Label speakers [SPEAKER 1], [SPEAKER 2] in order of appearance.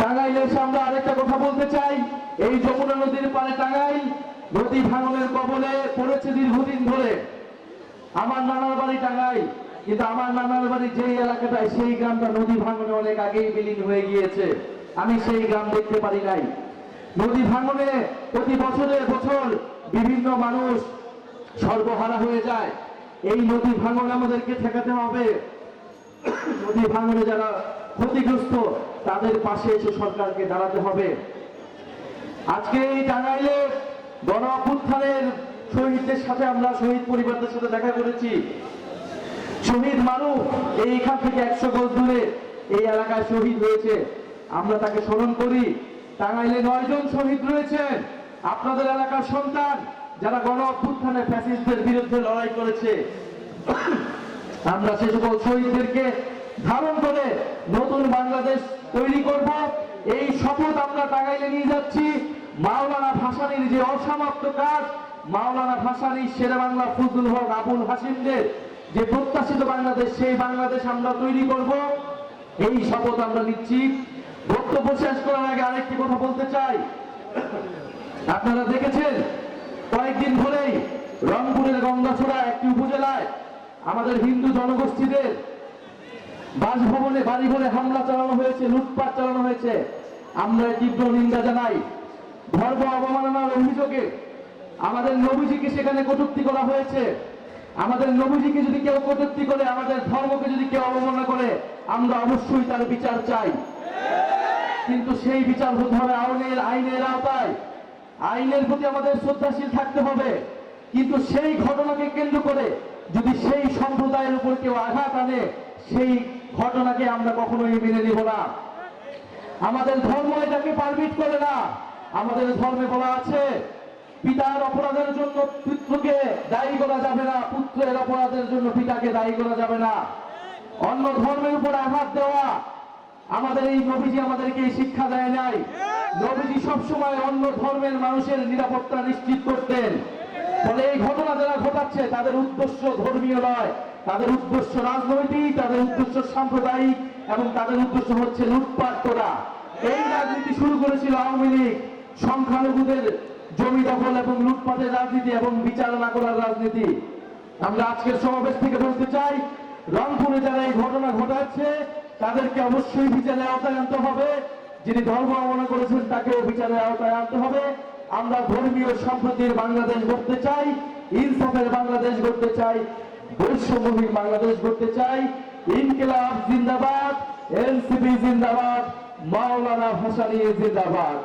[SPEAKER 1] টাঙ্গাইলের সামনে আরেকটা কথা বলতে চাই, এই যমুনা নদীর পারে টাঙ্গাইল নদী ভাঙনের কবলে পড়েছে দীর্ঘদিন ধরে। আমার নানার বাড়ি টাঙ্গাইল, কিন্তু আমার নানার বাড়ি যেই এলাকাটায় সেই গ্রামটা নদী ভাঙনে অনেক আগেই বিলীন হয়ে গিয়েছে। আমি সেই গ্রাম দেখতে পারি নাই। নদী ভাঙনে প্রতি বছরের বছর বিভিন্ন মানুষ সর্বহারা হয়ে যায়। এই নদী ভাঙন আমাদেরকে ঠেকাতে হবে। নদী ভাঙনে যারা ক্ষতিগ্রস্ত তাদের পাশে এসে সরকারকে দাঁড়াতে হবে। আজকে এই টাঙ্গাইলে গণ অভ্যুত্থানের শহীদদের সাথে আমরা শহীদ পরিবারদের সাথে দেখা করেছি। শহীদ মারুফ এইখান থেকে 100 গজ দূরে এই এলাকায় শহীদ হয়েছে, আমরা তাকে স্মরণ করি। টাঙ্গাইলে 9 জন শহীদ রয়েছেন, আপনাদের এলাকার সন্তান যারা গণ অভ্যুত্থানে ফ্যাসিস্টদের বিরুদ্ধে লড়াই করেছে। আমরা সে সকল শহীদদেরকে ধারণ করে নতুন বাংলাদেশ তৈরি করব, এই শপথ আমরা টাঙ্গাইলে নিয়ে যাচ্ছি। মাওলানা ভাসানীর যে অসমাপ্ত কাজ, মাওলানা ভাসানী, শেরে বাংলা ফজলুল হক, আবুল হাসিমদের যে প্রত্যাশিত বাংলাদেশ, সেই বাংলাদেশ আমরা তৈরি করব, এই শপথ আমরা নিচ্ছি। বক্তব্য শেষ করার আগে আরেকটি কথা বলতে চাই। আপনারা দেখেছেন কয়েকদিন ধরেই রংপুরের গঙ্গাছড়া একটি উপজেলায় আমাদের হিন্দু জনগোষ্ঠীদের বাসভবনে, বাড়িঘরে হামলা চালানো হয়েছে, লুটপাট চালানো হয়েছে। আমরা তীব্র নিন্দা জানাই। ধর্ম অবমাননার অভিযোগে আমাদের নবীজিকে সেখানে কটূক্তি করা হয়েছে। আমাদের নবীজিকে যদি কেউ কটূক্তি করে, আমাদের ধর্মকে যদি কেউ অবমাননা করে, আমরা অবশ্যই তার বিচার চাই। কিন্তু সেই বিচার হতে হবে আইনের আওতায়। আইনের প্রতি আমাদের শ্রদ্ধাশীল থাকতে হবে। কিন্তু সেই ঘটনাকে কেন্দ্র করে যদি সেই সম্প্রদায়ের উপর কেউ আঘাত আনে, সেই ঘটনাকে আমরা কখনোই মেনে নিব না। আমাদের ধর্ম এটাকে পারমিট করে না। আমাদের ধর্মে বলা আছে, পিতার অপরাধের জন্য পুত্রকে দায়ী করা যাবে না, পুত্রের অপরাধের জন্য পিতাকে দায়ী করা যাবে না। অন্য ধর্মের উপর আঘাত দেওয়া, আমাদের এই নবীজি আমাদেরকে এই শিক্ষা দেয় নাই। নবীজি সবসময় অন্য ধর্মের মানুষের নিরাপত্তা নিশ্চিত করতেন। ফলে এই ঘটনা যারা ঘটাচ্ছে তাদের উদ্দেশ্য ধর্মীয় নয়, তাদের উদ্দেশ্য রাজনৈতিক, তাদের উদ্দেশ্য সাম্প্রদায়িক, এবং তাদের উদ্দেশ্য হচ্ছে লুটপাট করা। এই রাজনীতি শুরু করেছিল আওয়ামী লীগ, সংখ্যালঘুদের জমি দখল এবং লুটপাটের রাজনীতি এবং বিচার না করার রাজনীতি। আমরা আজকের সমাবেশ থেকে বলতে চাই, রংপুরে যারা এই ঘটনা ঘটাচ্ছে তাদেরকে অবশ্যই বিচারের আওতায় আনতে হবে। যিনি ধর্ম অবমাননা করেছেন তাকেও বিচারের আওতায় আনতে হবে। আমরা ধর্মীয় সম্প্রীতির বাংলাদেশ গড়তে চাই, ইনসাফের বাংলাদেশ গড়তে চাই, বৈষম্যহীন বাংলাদেশ গড়তে চাই। ইনকিলাব জিন্দাবাদ, এনসিপি জিন্দাবাদ, মাওলানা ভাসানী জিন্দাবাদ।